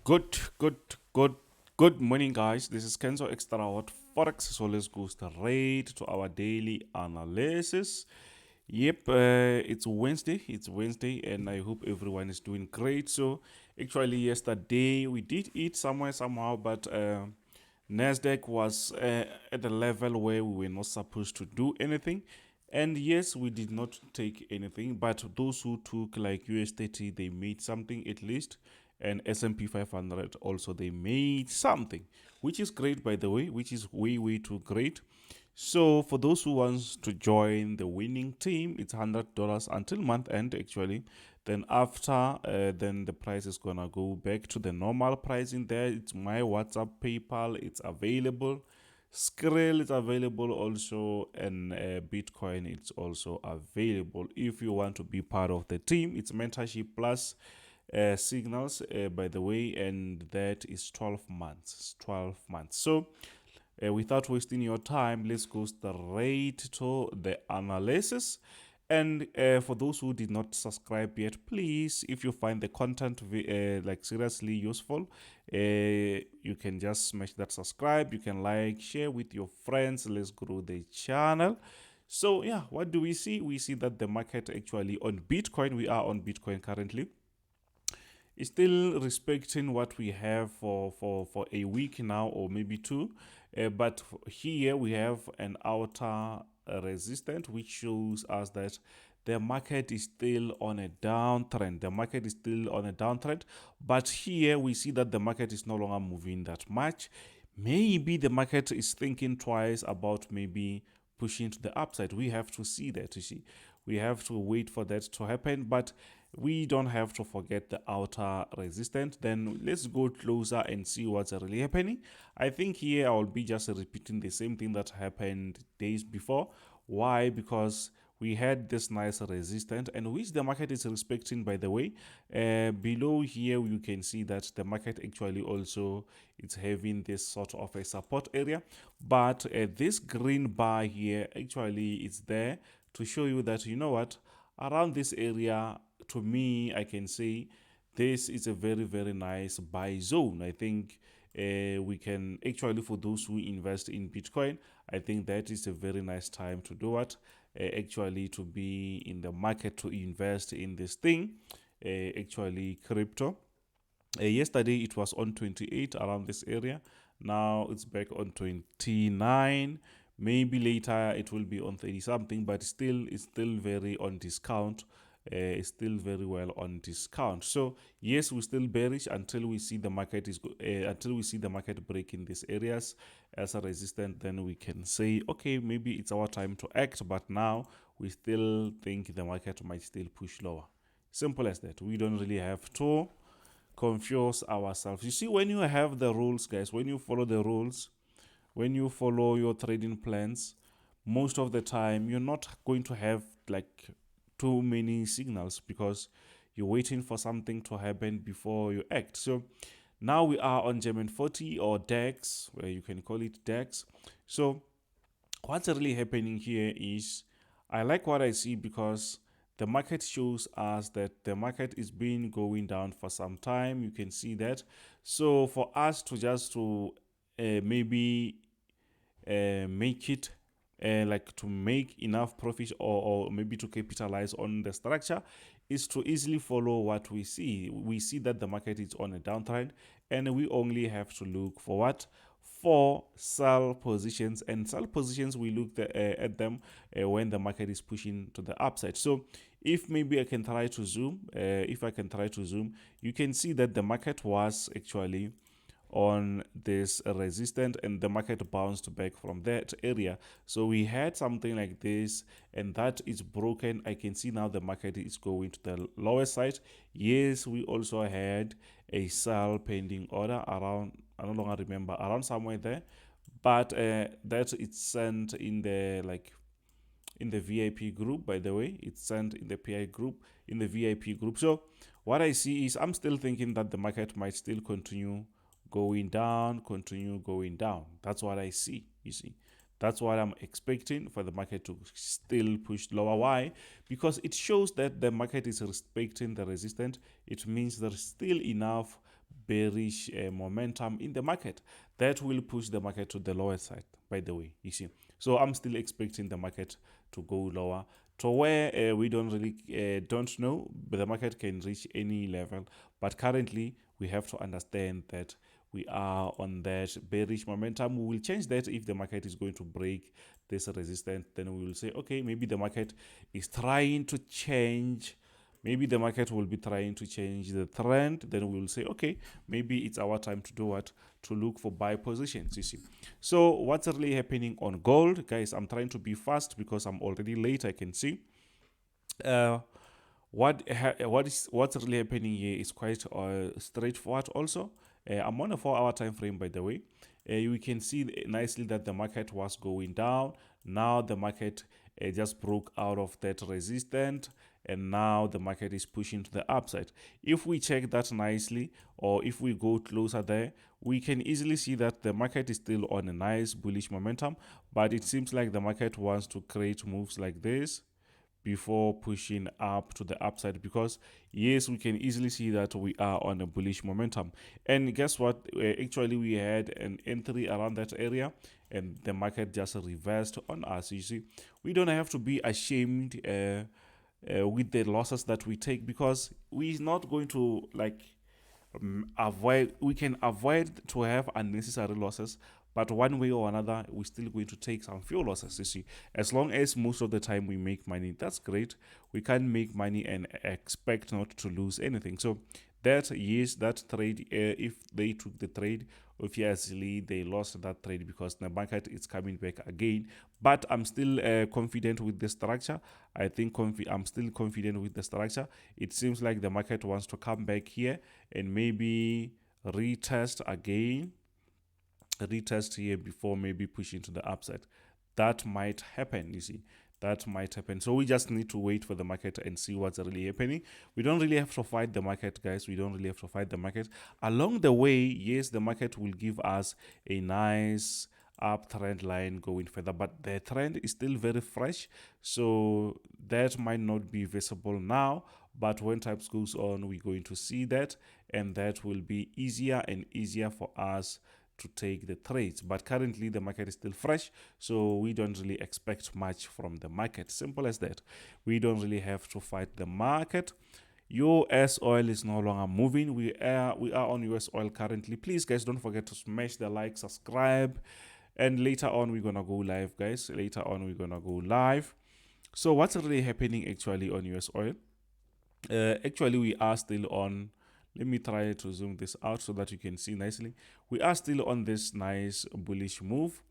Good, good, good, good morning, guys. This is Kenzo Xtrahot Forex. So let's go straight to our daily analysis. Yep, it's Wednesday. It's Wednesday, and I hope everyone is doing great. So, actually, yesterday we did eat somewhere somehow, but NASDAQ was at a level where we were not supposed to do anything. And yes, we did not take anything, but those who took like US30, they made something at least, and S&P 500 also they made something, which is great by the way, which is way too great. So for those who wants to join the winning team, it's $100 until month end actually. Then after, then the price is gonna go back to the normal price in there. It's my WhatsApp, PayPal. It's available. Skrill is available also, and Bitcoin it's also available. If you want to be part of the team, it's mentorship plus signals, by the way, and that is 12 months. 12 months. So without wasting your time, let's go straight to the analysis. And for those who did not subscribe yet, please, if you find the content like seriously useful, you can just smash that subscribe. You can like, share with your friends. Let's grow the channel. So yeah, what do we see? We see that the market actually on Bitcoin, we are on Bitcoin currently, is still respecting what we have for a week now or maybe two. But here we have an outer resistance which shows us that the market is still on a downtrend. The market is still on a downtrend, but here we see that the market is no longer moving that much. Maybe the market is thinking twice about maybe pushing to the upside. We have to see that, you see. We have to wait for that to happen, but we don't have to forget the outer resistance. Then let's go closer and see what's really happening. I think here I'll be just repeating the same thing that happened days before. Why? Because we had this nice resistance, and which the market is respecting, by the way. Below here you can see that the market actually also is having this sort of a support area, but this green bar here actually is there to show you that, you know what, around this area, to me, I can say this is a very nice buy zone. I think we can actually, for those who invest in Bitcoin, I think that is a very nice time to do it. Actually, to be in the market to invest in this thing, actually crypto. Yesterday it was on 28 around this area. Now it's back on 29. Maybe later it will be on 30 something, but still it's still very on discount. It's still very well on discount. So yes, we're still bearish until we see the market until we see the market breaking these areas as a resistance. Then we can say, okay, maybe it's our time to act. But now we still think the market might still push lower. Simple as that. We don't really have to confuse ourselves. You see, when you have the rules, guys, when you follow the rules, when you follow your trading plans, most of the time you're not going to have like too many signals because you're waiting for something to happen before you act. So now we are on German 40 or DAX, where you can call it DAX. So what's really happening here is I like what I see because the market shows us that the market is been going down for some time. You can see that. So for us to just to maybe make it like to make enough profit, or maybe to capitalize on the structure, is to easily follow what we see. We see that the market is on a downtrend, and we only have to look for what? For sell positions. And sell positions, we look at them when the market is pushing to the upside. So if maybe I can try to zoom, you can see that the market was actually on this resistance, and the market bounced back from that area. So we had something like this, and that is broken. I can see now the market is going to the lower side. Yes, we also had a sell pending order around, I no longer remember, around somewhere there, but that it's sent in the in the VIP group. By the way, it's sent in the PI group, in the VIP group. So what I see is I'm still thinking that the market might still continue going down, continue going down. That's what I see, you see. That's what I'm expecting, for the market to still push lower. Why? Because it shows that the market is respecting the resistance. It means there's still enough bearish momentum in the market that will push the market to the lower side, by the way, you see. So I'm still expecting the market to go lower to where we don't know, but the market can reach any level. But currently we have to understand that we are on that bearish momentum. We will change that if the market is going to break this resistance. Then we will say, okay, maybe the market is trying to change. Maybe the market will be trying to change the trend. Then we will say, okay, maybe it's our time to do what? To look for buy positions, you see. So what's really happening on gold? Guys, I'm trying to be fast because I'm already late, I can see. What's really happening here is quite straightforward also. I'm on a 4-hour time frame, by the way. You can see nicely that the market was going down. Now the market just broke out of that resistance, and now the market is pushing to the upside. If we check that nicely, or if we go closer there, we can easily see that the market is still on a nice bullish momentum, but it seems like the market wants to create moves like this before pushing up to the upside, because yes, we can easily see that we are on a bullish momentum. And guess what? Actually we had an entry around that area and the market just reversed on us. You see, we don't have to be ashamed with the losses that we take, because we're not going to we can avoid to have unnecessary losses, but one way or another we're still going to take some few losses, you see. As long as most of the time we make money, that's great. We can't make money and expect not to lose anything. So that, yes, that trade, if they took the trade, obviously they lost that trade because the market is coming back again. But I'm still confident with the structure. I think I'm still confident with the structure. It seems like the market wants to come back here and maybe retest again, retest here before maybe pushing to the upside. That might happen, you see. That might happen. So we just need to wait for the market and see what's really happening. We don't really have to fight the market, guys. We don't really have to fight the market. Along the way, yes, the market will give us a nice uptrend line going further, but the trend is still very fresh, so that might not be visible now, but when time goes on, we're going to see that, and that will be easier and easier for us to take the trades. But currently the market is still fresh, so we don't really expect much from the market. Simple as that. We don't really have to fight the market. US oil is no longer moving. We are on US oil currently. Please, guys, don't forget to smash the like, subscribe, and later on we're gonna go live, guys. Later on we're gonna go live. So what's really happening actually on US oil? Actually we are still on, let me try to zoom this out so that you can see nicely. We are still on this nice bullish move.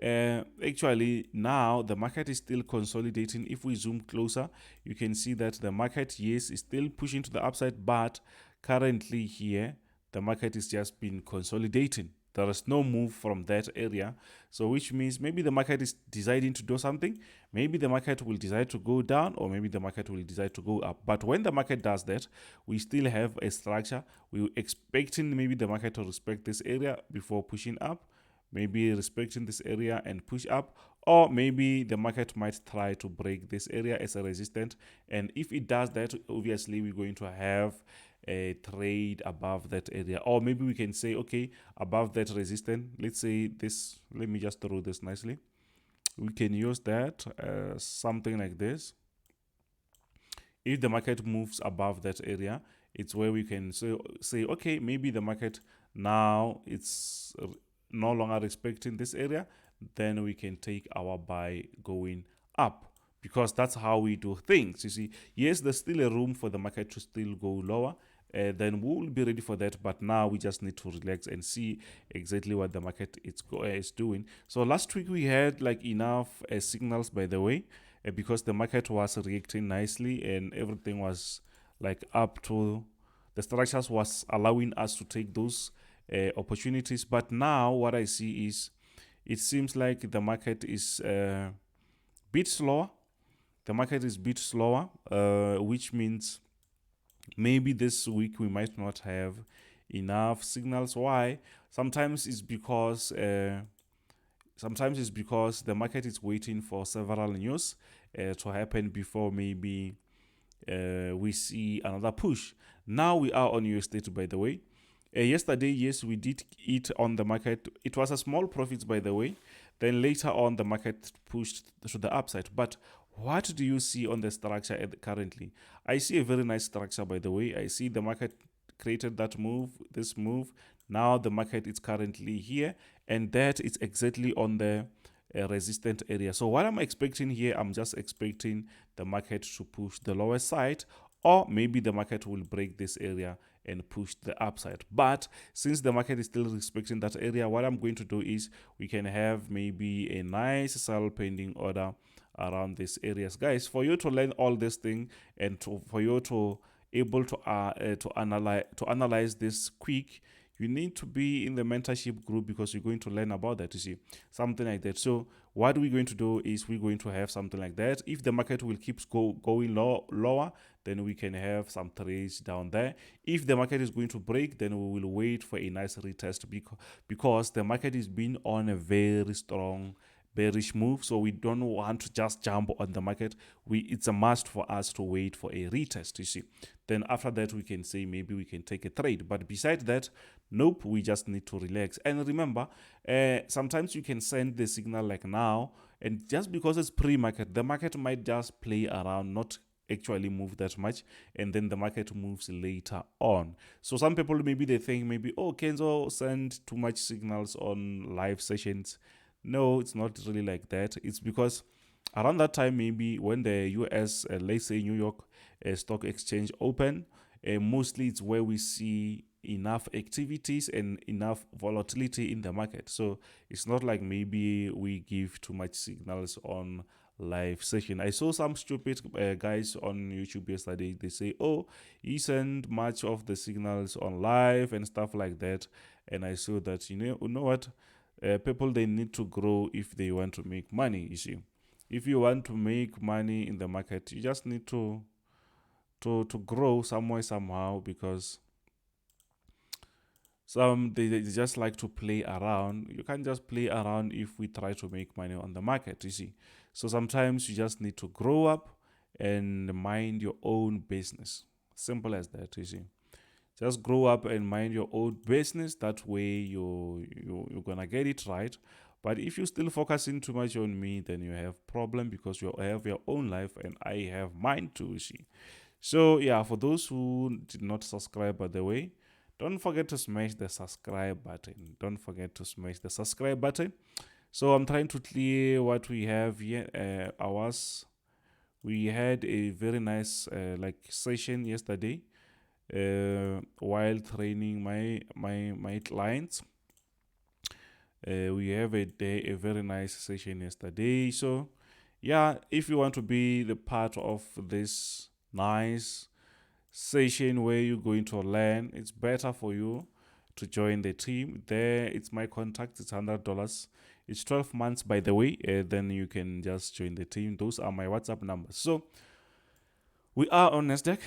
Actually now the market is still consolidating. If we zoom closer, you can see that the market, yes, is still pushing to the upside, but currently here the market is just been consolidating. There is no move from that area, so which means maybe the market is deciding to do something. Maybe the market will decide to go down, or maybe the market will decide to go up. But when the market does that, we still have a structure. We're expecting maybe the market to respect this area before pushing up, maybe respecting this area and push up, or maybe the market might try to break this area as a resistance. And if it does that, obviously we're going to have a trade above that area, or maybe we can say, okay, above that resistance, let's say this, let me just draw this nicely. We can use that something like this. If the market moves above that area, it's where we can say, okay, maybe the market now it's no longer respecting this area, then we can take our buy going up, because that's how we do things, you see. Yes, there's still a room for the market to still go lower, then we will be ready for that, but now we just need to relax and see exactly what the market is doing. So last week we had like enough signals, by the way, because the market was reacting nicely and everything was like up to the structures was allowing us to take those opportunities. But now what I see is it seems like the market is bit slower. The market is bit slower, which means maybe this week we might not have enough signals. Why? Sometimes it's because the market is waiting for several news to happen before maybe we see another push. Now we are on US30, by the way. Yesterday, yes, we did eat on the market. It was a small profit, by the way. Then later on, the market pushed to the upside. But what do you see on the structure currently? I see a very nice structure, by the way. I see the market created that move, this move. Now the market is currently here, and that is exactly on the resistant area. So what I'm expecting here, I'm just expecting the market to push the lower side, or maybe the market will break this area and push the upside. But since the market is still respecting that area, what I'm going to do is we can have maybe a nice sell pending order around these areas, guys. For you to learn all this thing and for you to able to analyze this quick, you need to be in the mentorship group, because you're going to learn about that, you see, something like that. So what we're going to do is we're going to have something like that. If the market will keep going lower, then we can have some trades down there. If the market is going to break, then we will wait for a nice retest, because the market is been on a very strong bearish move, so we don't want to just jump on the market. It's a must for us to wait for a retest, you see. Then after that, we can say maybe we can take a trade. But besides that, nope, we just need to relax. And remember, sometimes you can send the signal like now, and just because it's pre-market, the market might just play around, not actually move that much, and then the market moves later on. So some people, maybe they think maybe, oh, Kenzo send too much signals on live sessions. No, it's not really like that. It's because around that time, maybe when the US, let's say New York Stock Exchange open, mostly it's where we see enough activities and enough volatility in the market. So it's not like maybe we give too much signals on live session. I saw some stupid guys on YouTube yesterday. They say, oh, he sent much of the signals on live and stuff like that. And I saw that, you know what? People, they need to grow if they want to make money, you see. If you want to make money in the market, you just need to grow somewhere, somehow, because they just like to play around. You can't just play around if we try to make money on the market, you see. So sometimes you just need to grow up and mind your own business. Simple as that, you see. Just grow up and mind your own business. That way you're gonna get it right. But if you're still focusing too much on me, then you have problem, because you have your own life and I have mine too, you see. So yeah, for those who did not subscribe, by the way, don't forget to smash the subscribe button. Don't forget to smash the subscribe button. So I'm trying to clear what we have here. We had a very nice session yesterday while training my clients. We have a very nice session yesterday. So yeah, if you want to be the part of this nice session where you're going to learn, it's better for you to join the team. There, it's my contact. It's $100. It's 12 months, by the way. Then you can just join the team. Those are my WhatsApp numbers. So we are on NASDAQ.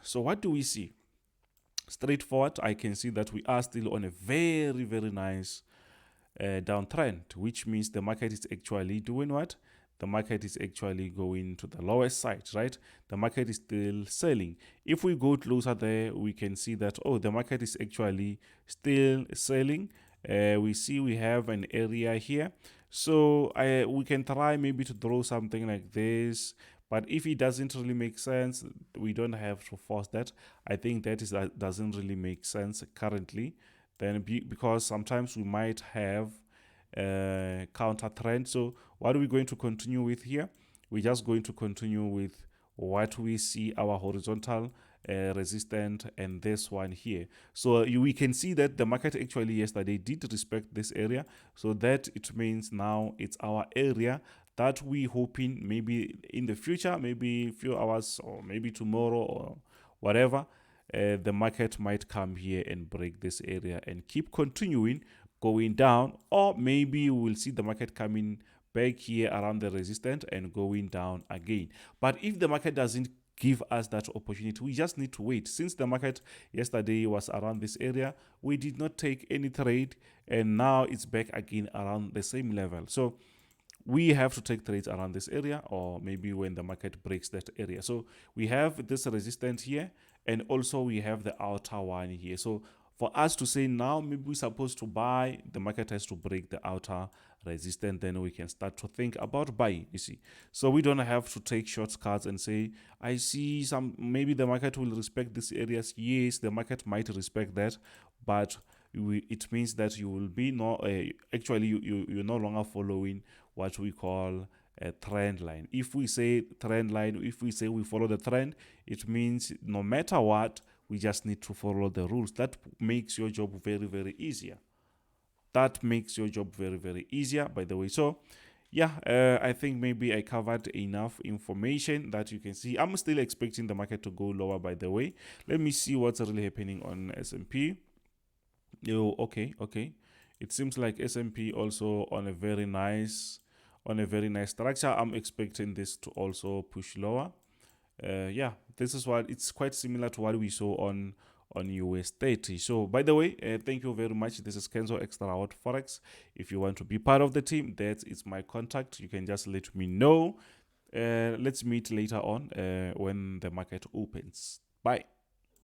So what do we see? Straightforward, I can see that we are still on a very, very nice downtrend, which means the market is actually doing what? The market is actually going to the lowest side, right? The market is still selling. If we go closer there, we can see that, oh, the market is actually still selling. We see we have an area here. So we can try maybe to draw something like this. But if it doesn't really make sense, we don't have to force that. I think that doesn't really make sense currently. Then because sometimes we might have counter trend. So what are we going to continue with here? We're just going to continue with what we see, our horizontal resistance, and this one here. So we can see that the market actually yesterday did respect this area. So that it means now it's our area that we hoping maybe in the future, maybe a few hours or maybe tomorrow or whatever, the market might come here and break this area and keep continuing going down, or maybe we'll see the market coming back here around the resistance and going down again. But if the market doesn't give us that opportunity, we just need to wait. Since the market yesterday was around this area, we did not take any trade, and now it's back again around the same level. So we have to take trades around this area, or maybe when the market breaks that area. So we have this resistance here, and also we have the outer one here. So for us to say now maybe we're supposed to buy, the market has to break the outer resistance, then we can start to think about buying, you see. So we don't have to take shortcuts and say, I see some, maybe the market will respect these areas. Yes, the market might respect that, but it means that you will be actually you're no longer following what we call a trend line. If we say trend line, if we say we follow the trend, it means no matter what, we just need to follow the rules. That makes your job very, very easier. That makes your job very, very easier, by the way. So yeah, I think maybe I covered enough information that you can see. I'm still expecting the market to go lower, by the way. Let me see what's really happening on S&P. Okay. It seems like S&P also on a very nice structure. I'm expecting this to also push lower. Yeah, this is what it's quite similar to what we saw on US30. So by the way, thank you very much. This is Kenzo Xtrahot Forex. If you want to be part of the team, that is my contact. You can just let me know. Let's meet later on when the market opens. Bye.